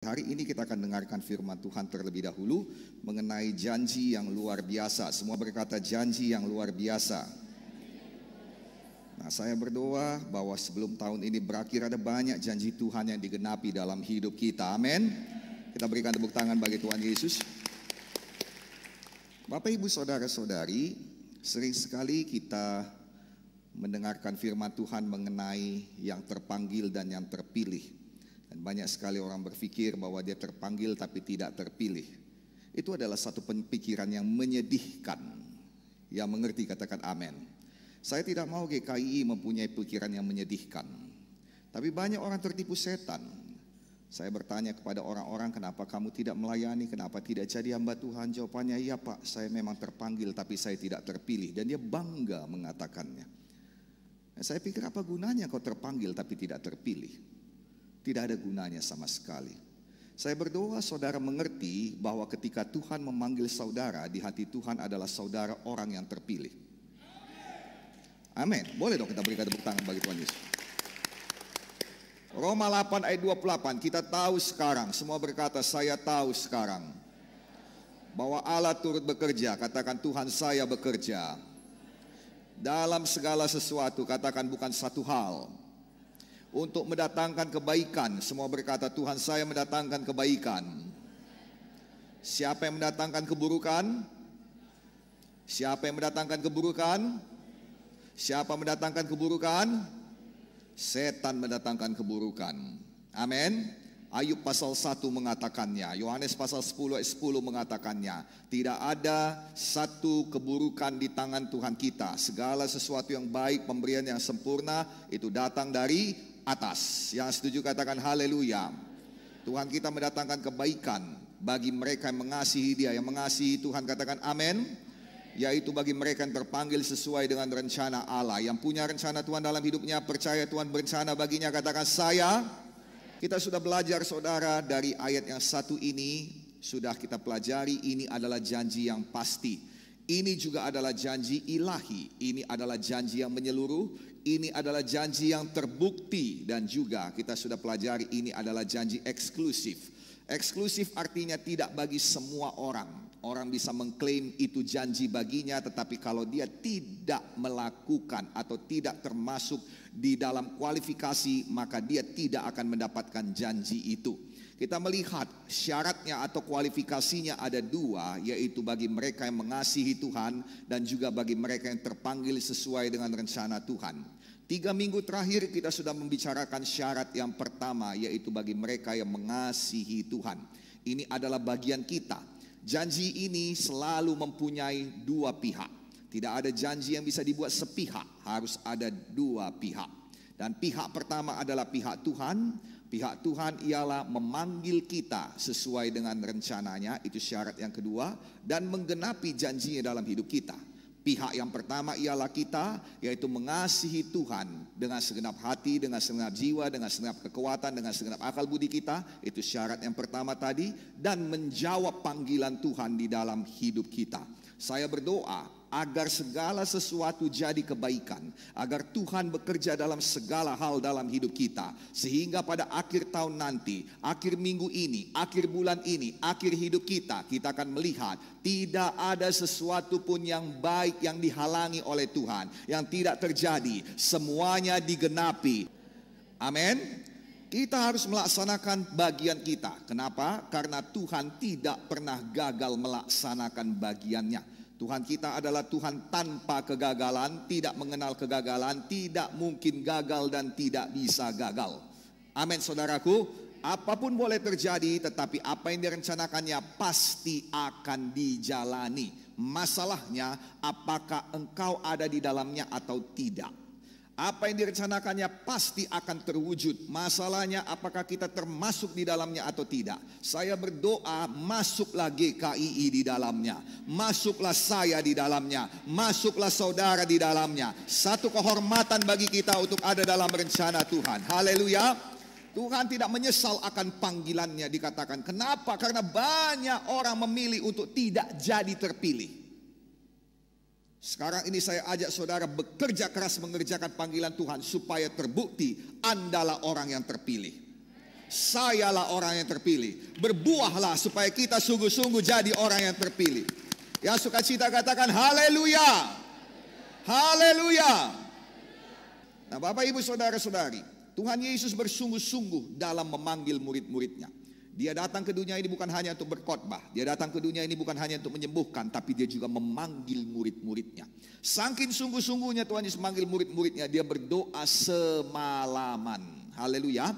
Hari ini kita akan dengarkan firman Tuhan terlebih dahulu mengenai janji yang luar biasa. Semua berkata janji yang luar biasa. Nah, saya berdoa bahwa sebelum tahun ini berakhir ada banyak janji Tuhan yang digenapi dalam hidup kita. Amin. Kita berikan tepuk tangan bagi Tuhan Yesus. Bapak, Ibu, Saudara-saudari, sering sekali kita mendengarkan firman Tuhan mengenai yang terpanggil dan yang terpilih. Dan banyak sekali orang berpikir bahwa dia terpanggil tapi tidak terpilih. Itu adalah satu pemikiran yang menyedihkan. Yang mengerti katakan amin. Saya tidak mau GKI mempunyai pikiran yang menyedihkan. Tapi banyak orang tertipu setan. Saya bertanya kepada orang-orang, kenapa kamu tidak melayani, kenapa tidak jadi hamba Tuhan? Jawabannya, iya Pak, saya memang terpanggil tapi saya tidak terpilih. Dan dia bangga mengatakannya. Nah, saya pikir apa gunanya kau terpanggil tapi tidak terpilih? Tidak ada gunanya sama sekali. Saya berdoa saudara mengerti bahwa ketika Tuhan memanggil saudara, di hati Tuhan adalah saudara orang yang terpilih. Amin. Boleh dong kita berikan tepuk tangan bagi Tuhan Yesus. Roma 8 ayat 28, kita tahu sekarang, semua berkata saya tahu sekarang, bahwa Allah turut bekerja. Katakan Tuhan saya bekerja dalam segala sesuatu. Katakan bukan satu hal, untuk mendatangkan kebaikan. Semua berkata Tuhan saya mendatangkan kebaikan. Siapa yang mendatangkan keburukan? Siapa yang mendatangkan keburukan? Siapa mendatangkan keburukan? Setan mendatangkan keburukan. Amin. Ayub pasal 1 mengatakannya, Yohanes pasal 10 ayat 10 mengatakannya, tidak ada satu keburukan di tangan Tuhan kita. Segala sesuatu yang baik, pemberian yang sempurna itu datang dari atas. Yang setuju katakan haleluya. Tuhan kita mendatangkan kebaikan bagi mereka yang mengasihi Dia, yang mengasihi Tuhan katakan amin. Yaitu bagi mereka yang terpanggil sesuai dengan rencana Allah, yang punya rencana Tuhan dalam hidupnya, percaya Tuhan berencana baginya, katakan saya. Kita sudah belajar saudara dari ayat yang satu ini, sudah kita pelajari ini adalah janji yang pasti. Ini juga adalah janji ilahi, ini adalah janji yang menyeluruh, ini adalah janji yang terbukti. Dan juga kita sudah pelajari ini adalah janji eksklusif. Eksklusif artinya tidak bagi semua orang. Orang bisa mengklaim itu janji baginya, tetapi kalau dia tidak melakukan atau tidak termasuk di dalam kualifikasi, maka dia tidak akan mendapatkan janji itu. Kita melihat syaratnya atau kualifikasinya ada dua, yaitu bagi mereka yang mengasihi Tuhan dan juga bagi mereka yang terpanggil sesuai dengan rencana Tuhan. 3 minggu terakhir kita sudah membicarakan syarat yang pertama, yaitu bagi mereka yang mengasihi Tuhan. Ini adalah bagian kita. Janji ini selalu mempunyai dua pihak. Tidak ada janji yang bisa dibuat sepihak, harus ada dua pihak. Dan pihak pertama adalah pihak Tuhan. Pihak Tuhan ialah memanggil kita sesuai dengan rencananya, itu syarat yang kedua, dan menggenapi janjinya dalam hidup kita. Pihak yang pertama ialah kita, yaitu mengasihi Tuhan dengan segenap hati, dengan segenap jiwa, dengan segenap kekuatan, dengan segenap akal budi kita. Itu syarat yang pertama tadi. Dan menjawab panggilan Tuhan di dalam hidup kita. Saya berdoa agar segala sesuatu jadi kebaikan, agar Tuhan bekerja dalam segala hal dalam hidup kita, sehingga pada akhir tahun nanti, akhir minggu ini, akhir bulan ini, akhir hidup kita, kita akan melihat tidak ada sesuatu pun yang baik yang dihalangi oleh Tuhan, yang tidak terjadi, semuanya digenapi. Amin. Kita harus melaksanakan bagian kita. Kenapa? Karena Tuhan tidak pernah gagal melaksanakan bagiannya. Tuhan kita adalah Tuhan tanpa kegagalan, tidak mengenal kegagalan, tidak mungkin gagal dan tidak bisa gagal. Amin saudaraku. Apapun boleh terjadi, tetapi apa yang direncanakannya pasti akan dijalani. Masalahnya apakah engkau ada di dalamnya atau tidak. Apa yang direncanakannya pasti akan terwujud. Masalahnya apakah kita termasuk di dalamnya atau tidak. Saya berdoa masuklah GKII di dalamnya. Masuklah saya di dalamnya. Masuklah saudara di dalamnya. Satu kehormatan bagi kita untuk ada dalam rencana Tuhan. Haleluya. Tuhan tidak menyesal akan panggilannya, dikatakan. Kenapa? Karena banyak orang memilih untuk tidak jadi terpilih. Sekarang ini saya ajak saudara bekerja keras mengerjakan panggilan Tuhan supaya terbukti Andalah orang yang terpilih. Sayalah orang yang terpilih. Berbuahlah supaya kita sungguh-sungguh jadi orang yang terpilih. Yang sukacita katakan haleluya. Haleluya. Nah, Bapak Ibu Saudara-saudari, Tuhan Yesus bersungguh-sungguh dalam memanggil murid-muridnya. Dia datang ke dunia ini bukan hanya untuk berkhotbah. Dia datang ke dunia ini bukan hanya untuk menyembuhkan, tapi dia juga memanggil murid-muridnya. Saking sungguh-sungguhnya Tuhan Yesus memanggil murid-muridnya, dia berdoa semalaman. Haleluya.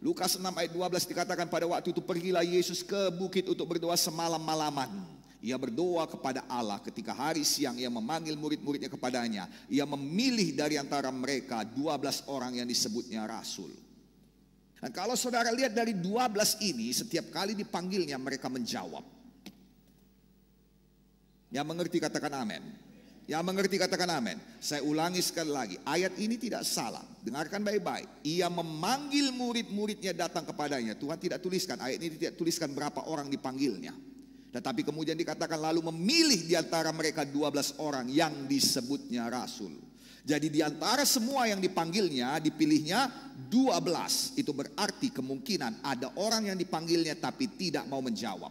Lukas 6 ayat 12 dikatakan pada waktu itu pergilah Yesus ke bukit untuk berdoa semalam-malaman. Ia berdoa kepada Allah. Ketika hari siang ia memanggil murid-muridnya kepadanya. Ia memilih dari antara mereka 12 orang yang disebutnya rasul. Dan kalau saudara lihat dari 12 ini, setiap kali dipanggilnya mereka menjawab. Yang mengerti katakan amin. Yang mengerti katakan amin. Saya ulangi sekali lagi, ayat ini tidak salah. Dengarkan baik-baik. Ia memanggil murid-muridnya datang kepadanya. Tuhan tidak tuliskan, ayat ini tidak tuliskan berapa orang dipanggilnya. Tetapi kemudian dikatakan lalu memilih di antara mereka 12 orang yang disebutnya rasul. Jadi di antara semua yang dipanggilnya, dipilihnya 12. Itu berarti kemungkinan ada orang yang dipanggilnya tapi tidak mau menjawab.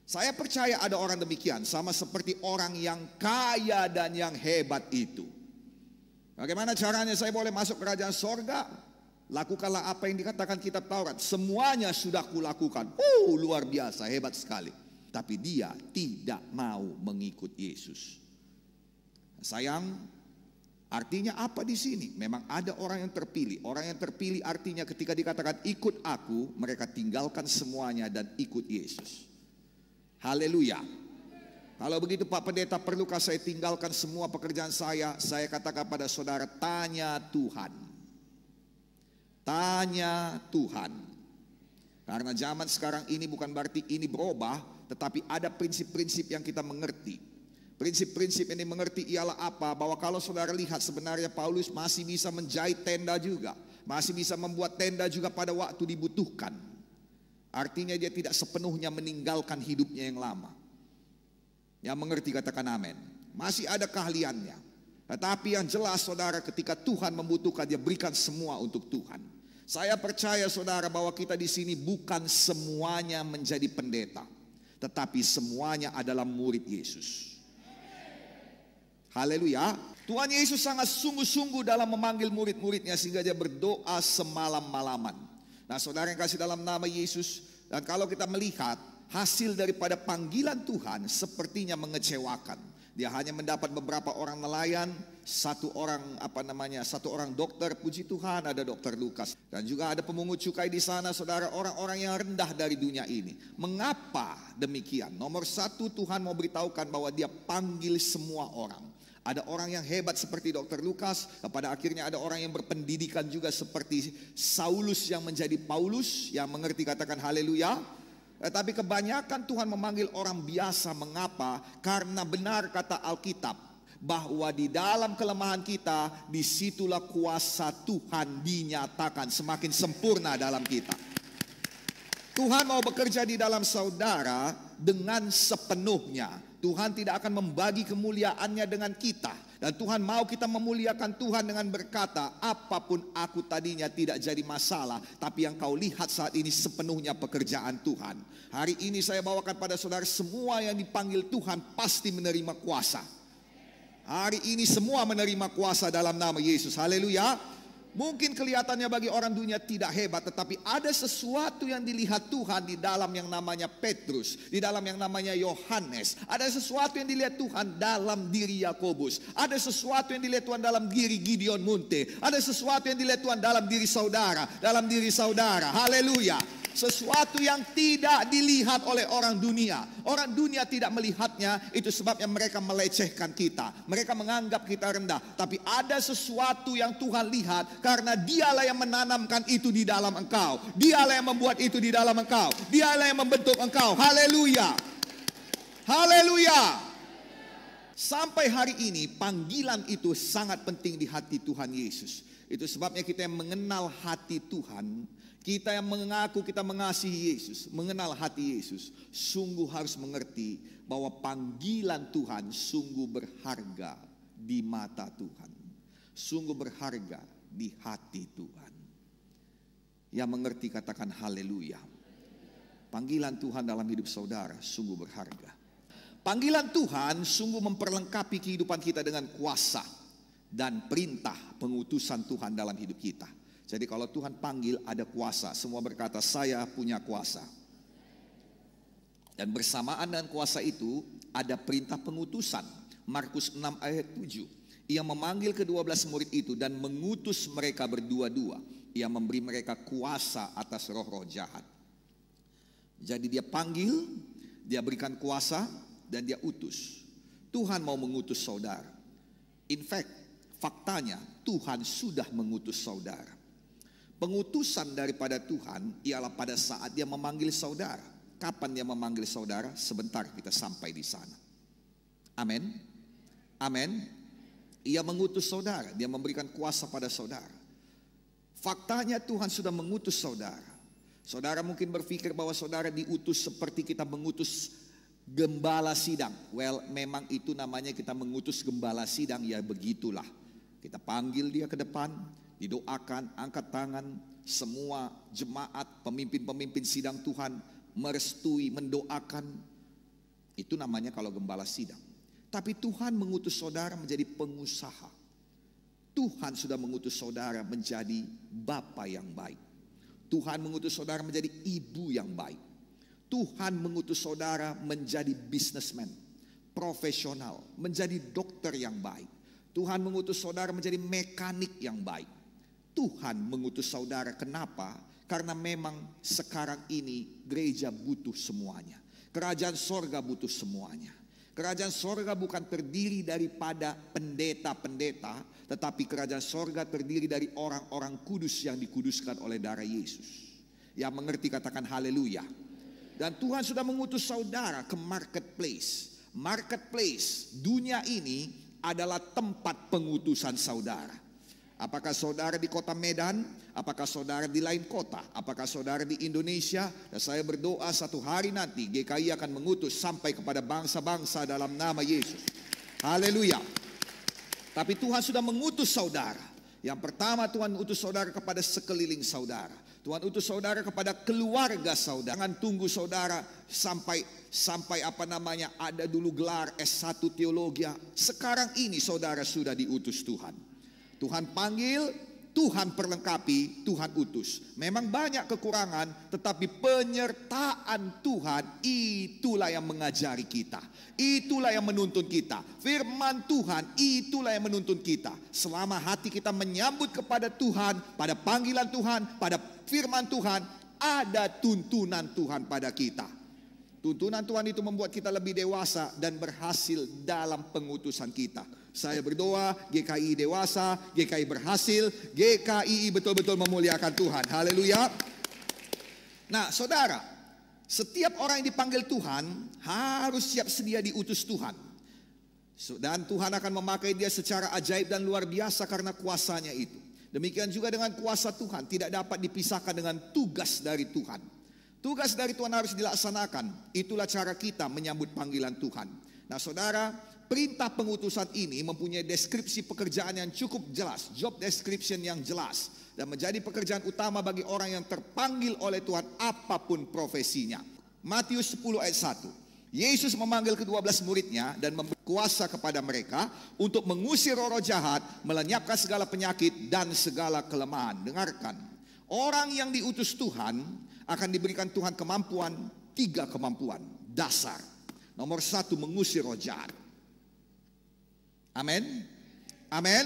Saya percaya ada orang demikian, sama seperti orang yang kaya dan yang hebat itu. Bagaimana caranya saya boleh masuk kerajaan sorga? Lakukanlah apa yang dikatakan kitab Taurat. Semuanya sudah kulakukan. Luar biasa, hebat sekali. Tapi dia tidak mau mengikut Yesus. Sayang, artinya apa di sini? Memang ada orang yang terpilih. Orang yang terpilih artinya ketika dikatakan ikut aku, mereka tinggalkan semuanya dan ikut Yesus. Haleluya. Kalau begitu Pak Pendeta, perlukah saya tinggalkan semua pekerjaan saya? Saya katakan pada saudara, tanya Tuhan. Tanya Tuhan. Karena zaman sekarang ini bukan berarti ini berubah, tetapi ada prinsip-prinsip yang kita mengerti. Prinsip-prinsip yang dimengerti ialah apa? Bahwa kalau saudara lihat sebenarnya Paulus masih bisa menjahit tenda juga. Masih bisa membuat tenda juga pada waktu dibutuhkan. Artinya dia tidak sepenuhnya meninggalkan hidupnya yang lama. Yang mengerti katakan amin. Masih ada keahliannya. Tetapi yang jelas saudara, ketika Tuhan membutuhkan, dia berikan semua untuk Tuhan. Saya percaya saudara bahwa kita di sini bukan semuanya menjadi pendeta, tetapi semuanya adalah murid Yesus. Haleluya. Tuhan Yesus sangat sungguh-sungguh dalam memanggil murid-muridnya sehingga dia berdoa semalam-malaman. Nah saudara yang kasih dalam nama Yesus, dan kalau kita melihat hasil daripada panggilan Tuhan sepertinya mengecewakan. Dia hanya mendapat beberapa orang nelayan, satu orang dokter, puji Tuhan ada dokter Lukas. Dan juga ada pemungut cukai di sana saudara, orang-orang yang rendah dari dunia ini. Mengapa demikian? Nomor satu, Tuhan mau beritahukan bahwa dia panggil semua orang. Ada orang yang hebat seperti dokter Lukas, pada akhirnya ada orang yang berpendidikan juga seperti Saulus yang menjadi Paulus, yang mengerti katakan haleluya. Tetapi kebanyakan Tuhan memanggil orang biasa. Mengapa? Karena benar kata Alkitab bahwa di dalam kelemahan kita, disitulah kuasa Tuhan dinyatakan semakin sempurna dalam kita. Tuhan mau bekerja di dalam saudara dengan sepenuhnya. Tuhan tidak akan membagi kemuliaannya dengan kita. Dan Tuhan mau kita memuliakan Tuhan dengan berkata, apapun aku tadinya tidak jadi masalah, tapi yang kau lihat saat ini sepenuhnya pekerjaan Tuhan. Hari ini saya bawakan pada saudara, semua yang dipanggil Tuhan pasti menerima kuasa. Hari ini semua menerima kuasa dalam nama Yesus. Haleluya. Mungkin kelihatannya bagi orang dunia tidak hebat, tetapi ada sesuatu yang dilihat Tuhan di dalam yang namanya Petrus, di dalam yang namanya Yohanes. Ada sesuatu yang dilihat Tuhan dalam diri Yakobus. Ada sesuatu yang dilihat Tuhan dalam diri Gideon Munte. Ada sesuatu yang dilihat Tuhan dalam diri saudara, Haleluya. Sesuatu yang tidak dilihat oleh orang dunia. Orang dunia tidak melihatnya, itu sebabnya mereka melecehkan kita. Mereka menganggap kita rendah. Tapi ada sesuatu yang Tuhan lihat, karena dialah yang menanamkan itu di dalam engkau. Dialah yang membuat itu di dalam engkau. Dialah yang membentuk engkau. Haleluya. Haleluya. Sampai hari ini panggilan itu sangat penting di hati Tuhan Yesus. Itu sebabnya kita yang mengenal hati Tuhan, kita yang mengaku kita mengasihi Yesus, mengenal hati Yesus, sungguh harus mengerti bahwa panggilan Tuhan sungguh berharga di mata Tuhan. Sungguh berharga di hati Tuhan. Yang mengerti katakan haleluya. Panggilan Tuhan dalam hidup saudara sungguh berharga. Panggilan Tuhan sungguh memperlengkapi kehidupan kita dengan kuasa dan perintah pengutusan Tuhan dalam hidup kita. Jadi kalau Tuhan panggil ada kuasa. Semua berkata saya punya kuasa. Dan bersamaan dengan kuasa itu ada perintah pengutusan. Markus 6 ayat 7. Ia memanggil ke-12 murid itu dan mengutus mereka berdua-dua. Ia memberi mereka kuasa atas roh-roh jahat. Jadi dia panggil, dia berikan kuasa, dan dia utus. Tuhan mau mengutus saudara. In fact, faktanya Tuhan sudah mengutus saudara. Pengutusan daripada Tuhan ialah pada saat dia memanggil saudara. Kapan dia memanggil saudara? Sebentar kita sampai di sana. Amin. Amin. Ia mengutus saudara, dia memberikan kuasa pada saudara. Faktanya Tuhan sudah mengutus saudara. Saudara mungkin berpikir bahwa saudara diutus seperti kita mengutus gembala sidang. Well, memang itu namanya kita mengutus gembala sidang, ya begitulah. Kita panggil dia ke depan, didoakan, angkat tangan, semua jemaat, pemimpin-pemimpin sidang Tuhan merestui, mendoakan. Itu namanya kalau gembala sidang. Tapi Tuhan mengutus saudara menjadi pengusaha. Tuhan sudah mengutus saudara menjadi bapa yang baik. Tuhan mengutus saudara menjadi ibu yang baik. Tuhan mengutus saudara menjadi businessman, profesional, menjadi dokter yang baik. Tuhan mengutus saudara menjadi mekanik yang baik. Tuhan mengutus saudara, kenapa? Karena memang sekarang ini gereja butuh semuanya. Kerajaan sorga butuh semuanya. Kerajaan sorga bukan terdiri daripada pendeta-pendeta, tetapi kerajaan sorga terdiri dari orang-orang kudus yang dikuduskan oleh darah Yesus. Yang mengerti katakan haleluya. Dan Tuhan sudah mengutus saudara ke marketplace. Marketplace, dunia ini adalah tempat pengutusan saudara. Apakah saudara di kota Medan? Apakah saudara di lain kota? Apakah saudara di Indonesia? Dan saya berdoa satu hari nanti GKI akan mengutus sampai kepada bangsa-bangsa dalam nama Yesus. Haleluya. Tapi Tuhan sudah mengutus saudara. Yang pertama Tuhan utus saudara kepada sekeliling saudara. Tuhan utus saudara kepada keluarga saudara. Jangan tunggu saudara sampai ada dulu gelar S1 teologi. Sekarang ini saudara sudah diutus Tuhan. Tuhan panggil, Tuhan perlengkapi, Tuhan utus. Memang banyak kekurangan, tetapi penyertaan Tuhan itulah yang mengajari kita. Itulah yang menuntun kita. Firman Tuhan itulah yang menuntun kita. Selama hati kita menyambut kepada Tuhan, pada panggilan Tuhan, pada firman Tuhan, ada tuntunan Tuhan pada kita. Tuntunan Tuhan itu membuat kita lebih dewasa dan berhasil dalam pengutusan kita. Saya berdoa GKI dewasa, GKI berhasil, GKI betul-betul memuliakan Tuhan. Haleluya. Nah saudara, setiap orang yang dipanggil Tuhan harus siap sedia diutus Tuhan. Dan Tuhan akan memakai dia secara ajaib dan luar biasa karena kuasanya itu. Demikian juga dengan kuasa Tuhan, tidak dapat dipisahkan dengan tugas dari Tuhan. Tugas dari Tuhan harus dilaksanakan. Itulah cara kita menyambut panggilan Tuhan. Nah saudara, perintah pengutusan ini mempunyai deskripsi pekerjaan yang cukup jelas, job description yang jelas, dan menjadi pekerjaan utama bagi orang yang terpanggil oleh Tuhan apapun profesinya. Matius 10 ayat 1. Yesus memanggil ke-12 muridnya dan memberi kuasa kepada mereka untuk mengusir roh-roh jahat, melenyapkan segala penyakit dan segala kelemahan. Dengarkan, orang yang diutus Tuhan akan diberikan Tuhan kemampuan, 3 kemampuan dasar. Nomor 1, mengusir roh jahat. Amin. Amin.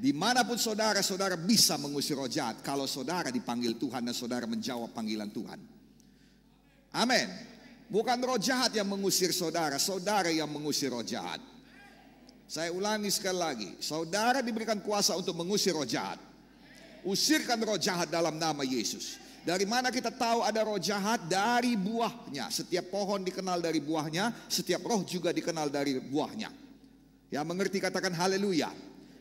Dimanapun saudara bisa mengusir roh jahat kalau saudara dipanggil Tuhan dan saudara menjawab panggilan Tuhan. Amin. Bukan roh jahat yang mengusir saudara, saudara yang mengusir roh jahat. Saya ulangi sekali lagi, saudara diberikan kuasa untuk mengusir roh jahat. Usirkan roh jahat dalam nama Yesus. Dari mana kita tahu ada roh jahat? Dari buahnya. Setiap pohon dikenal dari buahnya, setiap roh juga dikenal dari buahnya. Yang mengerti katakan haleluya.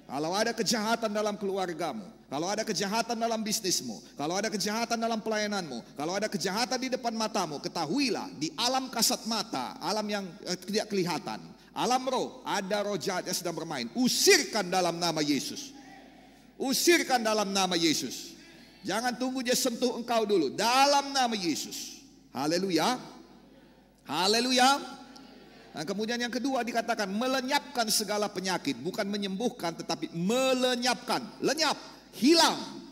Kalau ada kejahatan dalam keluargamu, kalau ada kejahatan dalam bisnismu, kalau ada kejahatan dalam pelayananmu, kalau ada kejahatan di depan matamu, ketahuilah di alam kasat mata, alam yang tidak kelihatan, alam roh, ada roh jahat yang sedang bermain. Usirkan dalam nama Yesus. Usirkan dalam nama Yesus. Jangan tunggu dia sentuh engkau dulu. Dalam nama Yesus. Haleluya. Haleluya. Nah, kemudian yang kedua dikatakan melenyapkan segala penyakit. Bukan menyembuhkan tetapi melenyapkan. Lenyap, hilang.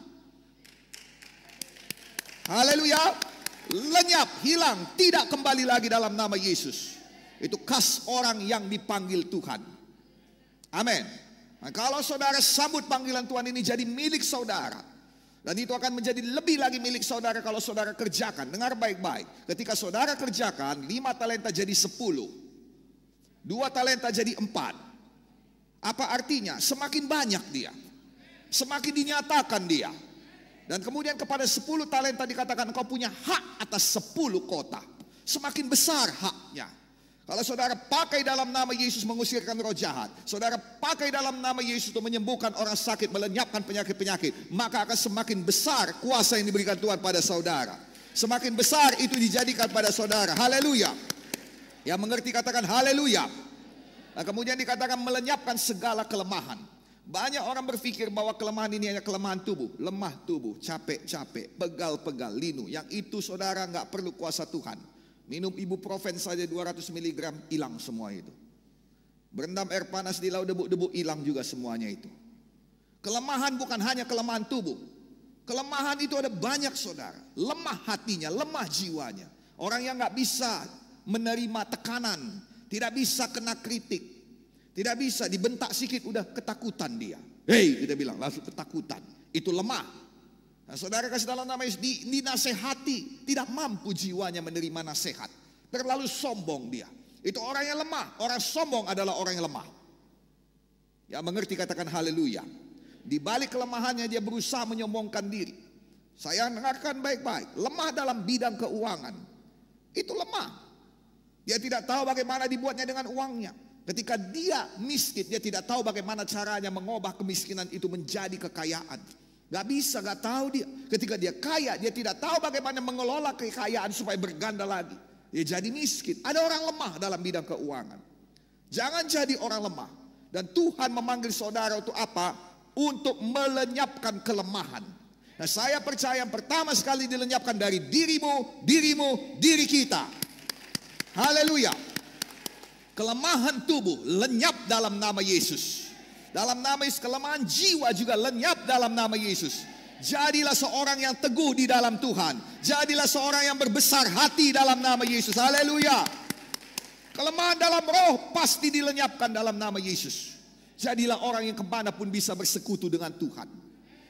Haleluya. Lenyap, hilang, tidak kembali lagi dalam nama Yesus. Itu khas orang yang dipanggil Tuhan. Amin. Nah, kalau saudara sambut panggilan Tuhan ini jadi milik saudara. Dan itu akan menjadi lebih lagi milik saudara kalau saudara kerjakan. Dengar baik-baik. Ketika saudara kerjakan, 5 talenta jadi 10. 2 talenta jadi 4. Apa artinya? Semakin banyak dia. Semakin dinyatakan dia. Dan kemudian kepada 10 talenta dikatakan engkau punya hak atas 10 kota. Semakin besar haknya. Kalau saudara pakai dalam nama Yesus mengusirkan roh jahat, saudara pakai dalam nama Yesus untuk menyembuhkan orang sakit, melenyapkan penyakit-penyakit, maka akan semakin besar kuasa yang diberikan Tuhan pada saudara. Semakin besar itu dijadikan pada saudara. Haleluya. Yang mengerti katakan haleluya. Nah, kemudian dikatakan melenyapkan segala kelemahan. Banyak orang berpikir bahwa kelemahan ini hanya kelemahan tubuh, lemah tubuh, capek-capek, pegal-pegal, linu. Yang itu saudara nggak perlu kuasa Tuhan. Minum ibuprofen saja 200 mg hilang semua itu. Berendam air panas di laut debu-debu hilang juga semuanya itu. Kelemahan bukan hanya kelemahan tubuh. Kelemahan itu ada banyak saudara. Lemah hatinya, lemah jiwanya. Orang yang nggak bisa menerima tekanan, tidak bisa kena kritik, tidak bisa dibentak sedikit udah ketakutan dia. Hei, kita bilang langsung ketakutan. Itu lemah. Nah, saudara kasih dalam nama Yesus dinasehati, tidak mampu jiwanya menerima nasihat. Terlalu sombong dia. Itu orang yang lemah. Orang sombong adalah orang yang lemah. Ya mengerti katakan haleluya. Di balik kelemahannya dia berusaha menyombongkan diri. Saya dengarkan baik-baik. Lemah dalam bidang keuangan. Itu lemah. Dia tidak tahu bagaimana dibuatnya dengan uangnya. Ketika dia miskin, dia tidak tahu bagaimana caranya mengubah kemiskinan itu menjadi kekayaan. Gak bisa, gak tahu dia. Ketika dia kaya, dia tidak tahu bagaimana mengelola kekayaan supaya berganda lagi. Dia jadi miskin. Ada orang lemah dalam bidang keuangan. Jangan jadi orang lemah. Dan Tuhan memanggil saudara untuk apa? Untuk melenyapkan kelemahan. Nah, saya percaya yang pertama sekali dilenyapkan dari dirimu, diri kita. Haleluya. Kelemahan tubuh lenyap dalam nama Yesus. Dalam nama Yesus, kelemahan jiwa juga lenyap dalam nama Yesus. Jadilah seorang yang teguh di dalam Tuhan. Jadilah seorang yang berbesar hati dalam nama Yesus. Haleluya. Kelemahan dalam roh pasti dilenyapkan dalam nama Yesus. Jadilah orang yang kemanapun bisa bersekutu dengan Tuhan.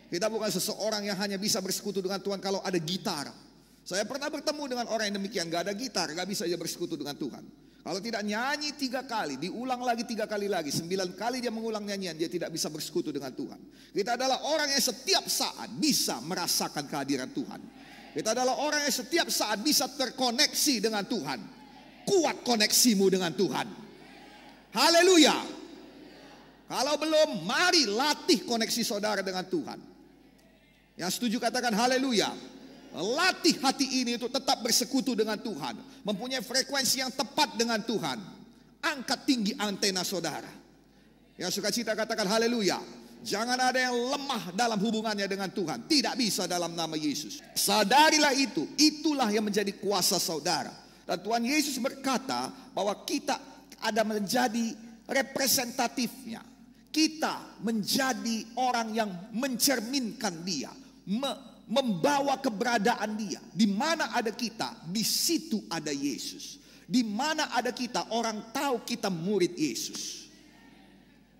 Kita bukan seseorang yang hanya bisa bersekutu dengan Tuhan kalau ada gitar. Saya pernah bertemu dengan orang yang demikian, gak ada gitar, gak bisa dia bersekutu dengan Tuhan. Kalau tidak nyanyi 3 kali, diulang lagi 3 kali lagi, 9 kali dia mengulang nyanyian, dia tidak bisa bersekutu dengan Tuhan. Kita adalah orang yang setiap saat bisa merasakan kehadiran Tuhan. Kita adalah orang yang setiap saat bisa terkoneksi dengan Tuhan. Kuat koneksimu dengan Tuhan. Haleluya. Kalau belum, mari latih koneksi saudara dengan Tuhan. Yang setuju katakan haleluya. Latih hati ini untuk tetap bersekutu dengan Tuhan. Mempunyai frekuensi yang tepat dengan Tuhan. Angkat tinggi antena saudara. Yang suka cita katakan haleluya. Jangan ada yang lemah dalam hubungannya dengan Tuhan. Tidak bisa dalam nama Yesus. Sadarilah itu. Itulah yang menjadi kuasa saudara. Dan Tuhan Yesus berkata bahwa kita ada menjadi representatifnya. Kita menjadi orang yang mencerminkan dia. Membawa keberadaan dia. Di mana ada kita, di situ ada Yesus. Di mana ada kita, orang tahu kita murid Yesus.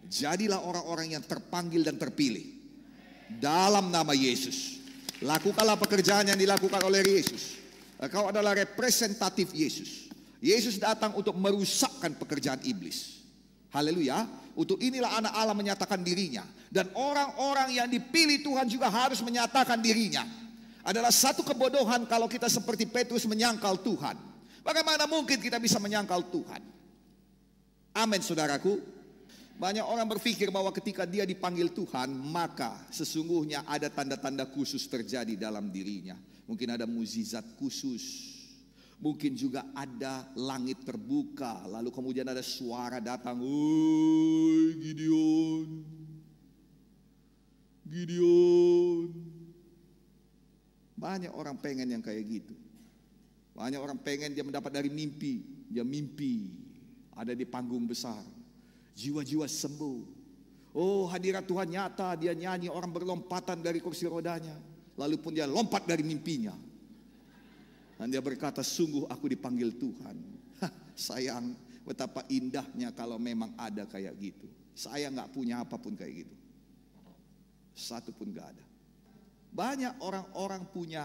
Jadilah orang-orang yang terpanggil dan terpilih dalam nama Yesus. Lakukanlah pekerjaan yang dilakukan oleh Yesus. Kau adalah representatif Yesus. Yesus datang untuk merusakkan pekerjaan iblis. Haleluya. Untuk inilah anak Allah menyatakan dirinya. Dan orang-orang yang dipilih Tuhan juga harus menyatakan dirinya. Adalah satu kebodohan kalau kita seperti Petrus menyangkal Tuhan. Bagaimana mungkin kita bisa menyangkal Tuhan? Amin saudaraku. Banyak orang berpikir bahwa ketika dia dipanggil Tuhan, maka sesungguhnya ada tanda-tanda khusus terjadi dalam dirinya. Mungkin ada mukjizat khusus. Mungkin juga ada langit terbuka. Lalu kemudian ada suara datang. Oi Gideon. Gideon. Banyak orang pengen yang kayak gitu. Banyak orang pengen dia mendapat dari mimpi. Dia mimpi ada di panggung besar, jiwa-jiwa sembuh. Oh, hadirat Tuhan nyata, dia nyanyi, orang berlompatan dari kursi rodanya. Lalu pun dia lompat dari mimpinya. Dan dia berkata, sungguh aku dipanggil Tuhan. Sayang, betapa indahnya kalau memang ada kayak gitu. Saya nggak punya apapun kayak gitu. Satu pun nggak ada. Banyak orang-orang punya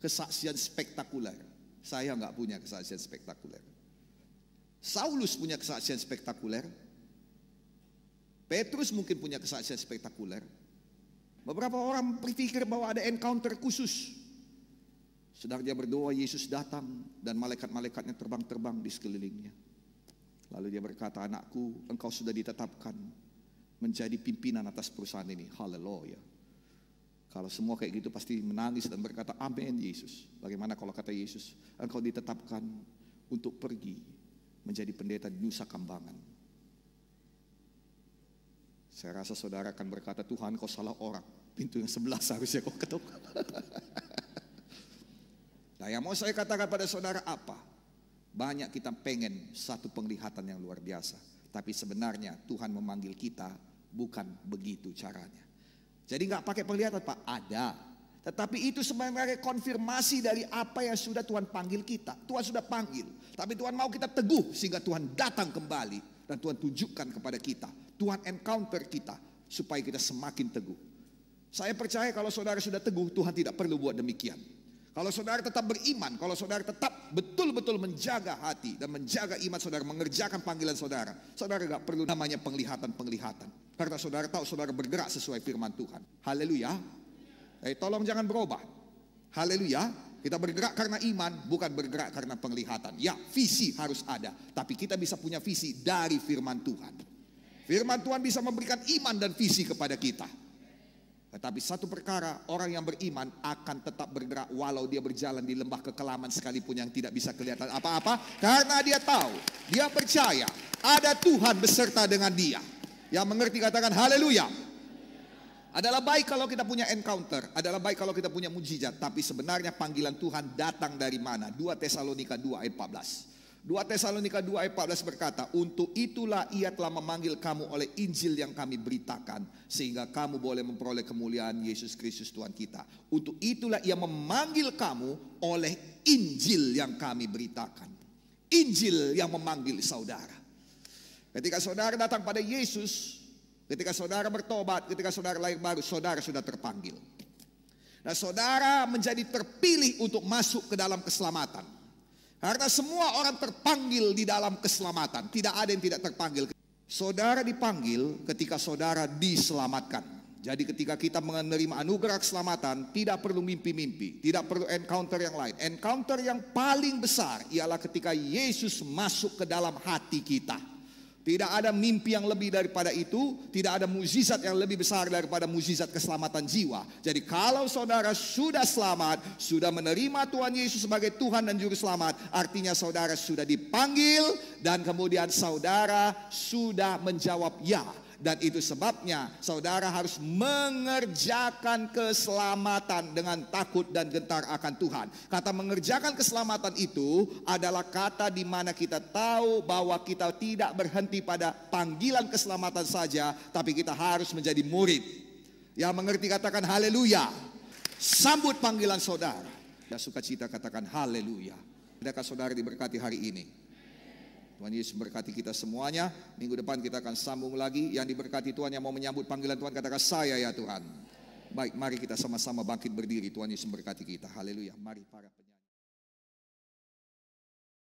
kesaksian spektakuler. Saya nggak punya kesaksian spektakuler. Saulus punya kesaksian spektakuler. Petrus mungkin punya kesaksian spektakuler. Beberapa orang berpikir bahwa ada encounter khusus. Sedang dia berdoa, Yesus datang dan malaikat-malaikatnya terbang-terbang di sekelilingnya. Lalu dia berkata, anakku, engkau sudah ditetapkan menjadi pimpinan atas perusahaan ini. Haleluya. Kalau semua kayak gitu pasti menangis dan berkata, amin Yesus. Bagaimana kalau kata Yesus, engkau ditetapkan untuk pergi menjadi pendeta di Nusa Kambangan. Saya rasa saudara akan berkata, Tuhan kau salah orang. Pintu yang sebelah seharusnya kau ketuk. Nah, yang mau saya katakan pada saudara apa? Banyak kita pengen satu penglihatan yang luar biasa. Tapi sebenarnya Tuhan memanggil kita bukan begitu caranya. Jadi nggak pakai penglihatan Pak, ada. Tetapi itu sebenarnya konfirmasi dari apa yang sudah Tuhan panggil kita. Tuhan sudah panggil. Tapi Tuhan mau kita teguh sehingga Tuhan datang kembali. Dan Tuhan tunjukkan kepada kita. Tuhan encounter kita supaya kita semakin teguh. Saya percaya kalau saudara sudah teguh, Tuhan tidak perlu buat demikian. Kalau saudara tetap beriman, kalau saudara tetap betul-betul menjaga hati dan menjaga iman saudara, mengerjakan panggilan saudara, saudara gak perlu namanya penglihatan-penglihatan. Karena saudara tahu saudara bergerak sesuai firman Tuhan. Haleluya. Tolong jangan berubah. Haleluya. Kita bergerak karena iman, bukan bergerak karena penglihatan. Ya, visi harus ada. Tapi kita bisa punya visi dari firman Tuhan. Firman Tuhan bisa memberikan iman dan visi kepada kita. Tetapi satu perkara, orang yang beriman akan tetap bergerak walau dia berjalan di lembah kekelaman sekalipun yang tidak bisa kelihatan apa-apa. Karena dia tahu, dia percaya ada Tuhan beserta dengan dia. Yang mengerti katakan haleluya. Adalah baik kalau kita punya encounter, adalah baik kalau kita punya mujizat. Tapi sebenarnya panggilan Tuhan datang dari mana? 2 Tesalonika 2 ayat 14. 2 Tesalonika 2 ayat 14 berkata, untuk itulah ia telah memanggil kamu oleh Injil yang kami beritakan, sehingga kamu boleh memperoleh kemuliaan Yesus Kristus Tuhan kita. Untuk itulah ia memanggil kamu oleh Injil yang kami beritakan. Injil yang memanggil saudara. Ketika saudara datang pada Yesus, ketika saudara bertobat, ketika saudara lahir baru, saudara sudah terpanggil. Nah, saudara menjadi terpilih untuk masuk ke dalam keselamatan. Karena semua orang terpanggil di dalam keselamatan. Tidak ada yang tidak terpanggil. Saudara dipanggil ketika saudara diselamatkan. Jadi ketika kita menerima anugerah keselamatan, tidak perlu mimpi-mimpi, tidak perlu encounter yang lain. Encounter yang paling besar ialah ketika Yesus masuk ke dalam hati kita. Tidak ada mimpi yang lebih daripada itu. Tidak ada mukjizat yang lebih besar daripada mukjizat keselamatan jiwa. Jadi kalau saudara sudah selamat, sudah menerima Tuhan Yesus sebagai Tuhan dan Juru Selamat, artinya saudara sudah dipanggil dan kemudian saudara sudah menjawab ya. Dan itu sebabnya saudara harus mengerjakan keselamatan dengan takut dan gentar akan Tuhan. Kata mengerjakan keselamatan itu adalah kata di mana kita tahu bahwa kita tidak berhenti pada panggilan keselamatan saja, tapi kita harus menjadi murid. Yang mengerti katakan haleluya. Sambut panggilan saudara. Dan sukacita katakan haleluya. Adakah saudara diberkati hari ini? Tuhan Yesus berkati kita semuanya. Minggu depan kita akan sambung lagi. Yang diberkati Tuhan yang mau menyambut panggilan Tuhan, katakan saya ya Tuhan. Baik, mari kita sama-sama bangkit berdiri. Tuhan Yesus berkati kita. Haleluya. Mari para penyanyi.